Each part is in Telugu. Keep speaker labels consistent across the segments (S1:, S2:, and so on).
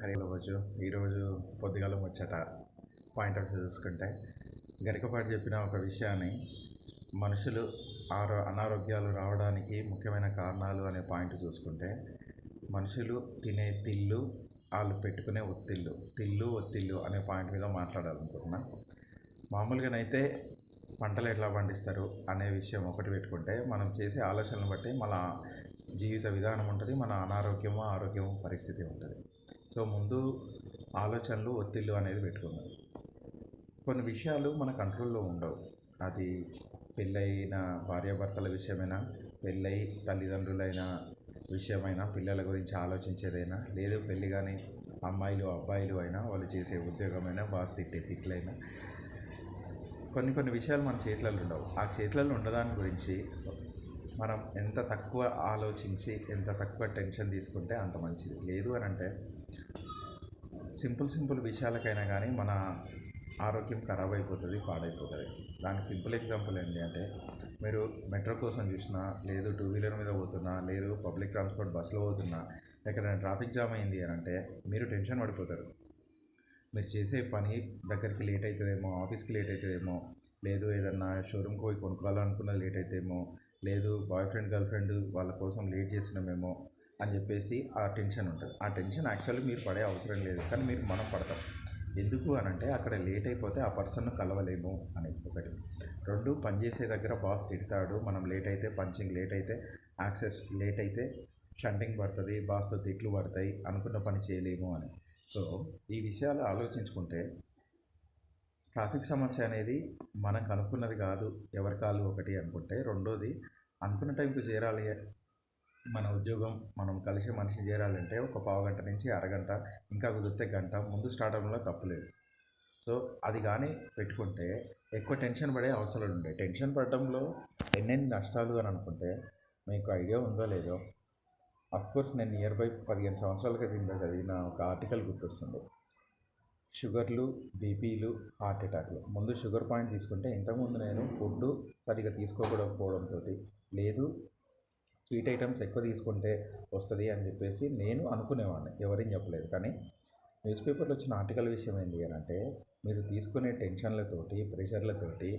S1: హరి ఈరోజు పొద్దుగాల ముచ్చట పాయింట్ ఆఫ్ వ్యూ చూసుకుంటే గరికపాటి చెప్పిన ఒక విషయాన్ని మనుషులు అనారోగ్యాలు రావడానికి ముఖ్యమైన కారణాలు అనే పాయింట్ చూసుకుంటే మనుషులు తినే తిళ్ళు వాళ్ళు పెట్టుకునే ఒత్తిళ్ళు అనే పాయింట్ మీద మాట్లాడాలనుకుంటున్నా. మామూలుగానైతే పంటలు ఎట్లా పండిస్తారు అనే విషయం ఒకటి పెట్టుకుంటే మనం చేసే ఆలోచనలు బట్టి మన జీవిత విధానం ఉంటుంది, మన ఆరోగ్యము పరిస్థితి ఉంటుంది. సో ముందు ఆలోచనలు ఒత్తిళ్ళు అనేది పెట్టుకున్నాం. కొన్ని విషయాలు మన కంట్రోల్లో ఉండవు. అది పెళ్ళైన భార్యాభర్తల విషయమైనా, పెళ్ళై తల్లిదండ్రులైన విషయమైనా, పిల్లల గురించి ఆలోచించేదైనా, లేదు పెళ్ళి కానీ అమ్మాయిలు అబ్బాయిలు అయినా వాళ్ళు చేసే ఉద్యోగమైనా, బాస్ తిట్టే తిట్లైనా, కొన్ని విషయాలు మన చేతులలో ఉండవు. ఆ చేతులలో ఉండదాని గురించి మనం ఎంత తక్కువ ఆలోచించి, ఎంత తక్కువ టెన్షన్ తీసుకుంటే అంత మంచిది. లేదు అని అంటే సింపుల్ విషయాలకైనా కానీ మన ఆరోగ్యం ఖరాబ్ అయిపోతుంది, పాడైపోతుంది. దానికి సింపుల్ ఎగ్జాంపుల్ ఏంటి అంటే, మీరు మెట్రో కోసం చూసినా, లేదు టూ వీలర్ మీద పోతున్నా, లేదు పబ్లిక్ ట్రాన్స్పోర్ట్ బస్సులో పోతున్నా, ఎక్కడైనా ట్రాఫిక్ జామ్ అయింది అని అంటే మీరు టెన్షన్ పడిపోతారు. మీరు చేసే పని దగ్గరికి లేట్ అవుతుందేమో, ఆఫీస్కి లేట్ అవుతుందేమో, లేదు ఏదన్నా షోరూమ్కి పోయి కొనుక్కోవాలనుకున్నది లేట్ అవుతుందేమో, లేదు బాయ్ ఫ్రెండ్ గర్ల్ ఫ్రెండ్ వాళ్ళ కోసం లేట్ చేసినామేమో అని చెప్పేసి ఆ టెన్షన్ ఉంటుంది. ఆ టెన్షన్ యాక్చువల్లీ మీరు పడే అవసరం లేదు, కానీ మనం పడతాం. ఎందుకు అని అంటే అక్కడ లేట్ అయిపోతే ఆ పర్సన్ను కలవలేము అని ఒకటి. రెండు, పనిచేసే దగ్గర బాస్ తిడతాడు, మనం లేట్ అయితే, పంచింగ్ లేట్ అయితే, యాక్సెస్ లేట్ అయితే షంటింగ్ పడుతుంది, బాస్తో తిట్లు పడతాయి, అనుకున్న పని చేయలేము అని. సో ఈ విషయాలు ఆలోచించుకుంటే ట్రాఫిక్ సమస్య అనేది మనకు అనుకున్నది కాదు, ఎవరి కాళ్ళు ఒకటి అనుకుంటే. రెండోది, అనుకున్న టైంకి చేరాలి, మన ఉద్యోగం మనం కలిసి మనిషి చేరాలంటే ఒక పావుగంట నుంచి అరగంట, ఇంకా కుదిరితే గంట ముందు స్టార్ట్ అవ్వడంలో తప్పులేదు. సో అది కానీ పెట్టుకుంటే ఎక్కువ టెన్షన్ పడే అవసరం ఉండే. టెన్షన్ పడడంలో ఎన్నెన్ని నష్టాలు అని అనుకుంటే మీకు ఐడియా ఉందో లేదో. అఫ్కోర్స్ నేను నియర్ బై 15 సంవత్సరాల క్రితం చదివిన ఒక ఆర్టికల్ గుర్తొస్తుంది. షుగర్లు, బీపీలు, హార్ట్ అటాక్లు. ముందు షుగర్ పాయింట్ తీసుకుంటే ఇంతకుముందు నేను ఫుడ్ సరిగ్గా తీసుకోకపోవడంతో, లేదు స్వీట్ ఐటమ్స్ ఎక్కువ తీసుకుంటే వస్తుంది అని చెప్పేసి నేను అనుకునేవాడిని, ఎవరేం చెప్పలేదు. కానీ న్యూస్ పేపర్లో వచ్చిన ఆర్టికల్ విషయం ఏంటి అని అంటే, మీరు తీసుకునే టెన్షన్లతోటి, ప్రెషర్లతోటి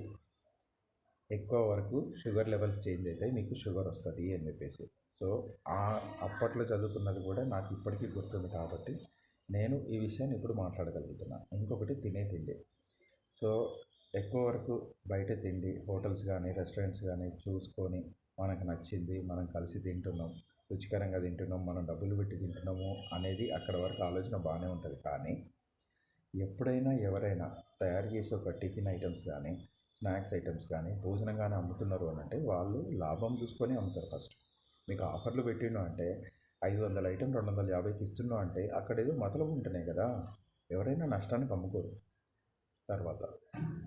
S1: ఎక్కువ వరకు షుగర్ లెవెల్స్ చేంజ్ అవుతాయి, మీకు షుగర్ వస్తుంది అని చెప్పేసి. సో అప్పట్లో చదువుకున్నది కూడా నాకు ఇప్పటికీ గుర్తుంది కాబట్టి నేను ఈ విషయాన్ని ఇప్పుడు మాట్లాడగలుగుతున్నాను. ఇంకొకటి, తినే తిండి. సో ఎక్కువ వరకు బయట తిండి, హోటల్స్ కానీ రెస్టారెంట్స్ కానీ చూసుకొని మనకు నచ్చింది మనం కలిసి తింటున్నాం, రుచికరంగా తింటున్నాం, మనం డబ్బులు పెట్టి తింటున్నాము అనేది అక్కడ వరకు ఆలోచన బాగానే ఉంటుంది. కానీ ఎప్పుడైనా ఎవరైనా తయారు చేసే ఒక టిఫిన్ ఐటమ్స్ కానీ, స్నాక్స్ ఐటమ్స్ కానీ, భోజనం కానీ అమ్ముతున్నారు అని అంటే వాళ్ళు లాభం చూసుకొని అమ్ముతారు. ఫస్ట్ మీకు ఆఫర్లు పెట్టిండు అంటే 500 ఐటమ్ 250కి ఇస్తున్నావు అంటే అక్కడేదో మతలబు ఉంటున్నాయి కదా. ఎవరైనా నష్టానికి అమ్ముకోరు. తర్వాత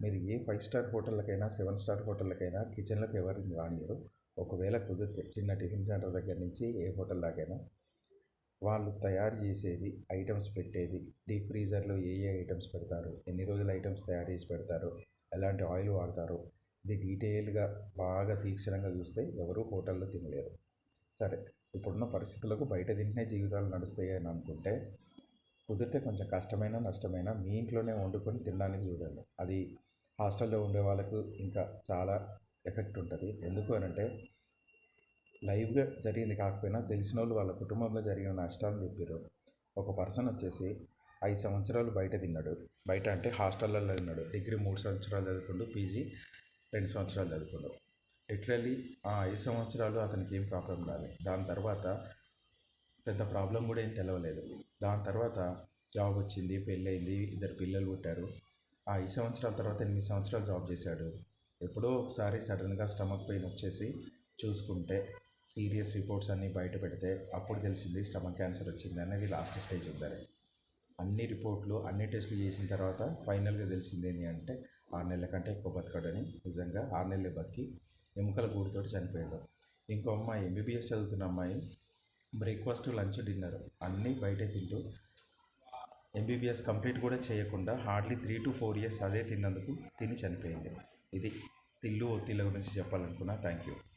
S1: మీరు ఏ 5 స్టార్ హోటళ్ళకైనా 7 స్టార్ హోటళ్ళకైనా కిచెన్లకు ఎవరిని రానియరు. ఒకవేళ కుదిరితే చిన్న టిఫిన్ సెంటర్ దగ్గర నుంచి ఏ హోటల్ దాకైనా వాళ్ళు తయారు చేసేది, ఐటమ్స్ పెట్టేది, డీప్ ఫ్రీజర్లో ఏ ఐటమ్స్ పెడతారు, ఎన్ని రోజులు ఐటమ్స్ తయారు చేసి పెడతారు, ఎలాంటి ఆయిల్ వాడతారు, ఇది డీటెయిల్గా బాగా తీక్షణంగా చూస్తే ఎవరు హోటల్లో తినలేరు. సరే, ఇప్పుడున్న పరిస్థితులకు బయట తింటే జీవితాలు నడుస్తాయి అని అనుకుంటే కుదిరితే కొంచెం కష్టమైన నష్టమైనా మీ ఇంట్లోనే వండుకొని తినడానికి చూడండి. అది హాస్టల్లో ఉండే వాళ్ళకు ఇంకా చాలా ఎఫెక్ట్ ఉంటుంది. ఎందుకు అని అంటే లైవ్గా జరిగింది కాకపోయినా తెలిసిన వాళ్ళు వాళ్ళ కుటుంబంలో జరిగిన నష్టాలను చెప్పారు. ఒక పర్సన్ వచ్చేసి 5 సంవత్సరాలు బయట తిన్నాడు. బయట అంటే హాస్టల్లో తిన్నాడు. డిగ్రీ 3 సంవత్సరాలు చదువుకుంటూ, పీజీ 2 సంవత్సరాలు చదువుకున్నాడు. లిటరల్లీ ఆ 5 సంవత్సరాలు అతనికి ఏం ప్రాబ్లం రాలేదు. దాని తర్వాత పెద్ద ప్రాబ్లం కూడా ఏం తెలవలేదు. దాని తర్వాత జాబ్ వచ్చింది, పెళ్ళయింది, 2 పిల్లలు పుట్టారు. ఆ 5 సంవత్సరాల తర్వాత 8 సంవత్సరాలు జాబ్ చేశాడు. ఎప్పుడో ఒకసారి సడన్గా స్టమక్ పెయిన్ వచ్చేసి చూసుకుంటే సీరియస్ రిపోర్ట్స్ అన్నీ బయట పెడితే అప్పుడు తెలిసింది స్టమక్ క్యాన్సర్ వచ్చింది అనేది లాస్ట్ స్టేజ్ ఉందని. అన్ని రిపోర్ట్లు, అన్ని టెస్టులు చేసిన తర్వాత ఫైనల్గా తెలిసింది ఏంటి అంటే 6 నెలల కంటే ఎక్కువ బతకడని. నిజంగా 6 నెలలే బతికి ఎముకల గూడుతోటి చనిపోయాడు. ఇంకో అమ్మాయి, ఎంబీబీఎస్ చదువుతున్న అమ్మాయి, బ్రేక్ఫాస్ట్, లంచ్, డిన్నర్ అన్నీ బయటే తింటూ ఎంబీబీఎస్ కంప్లీట్ కూడా చేయకుండా హార్డ్లీ 3 to 4 years అదే తిన్నందుకు తిని చనిపోయింది. ఇది ఒత్తిళ్ళ గురించి చెప్పాలనుకున్నా. Thank you.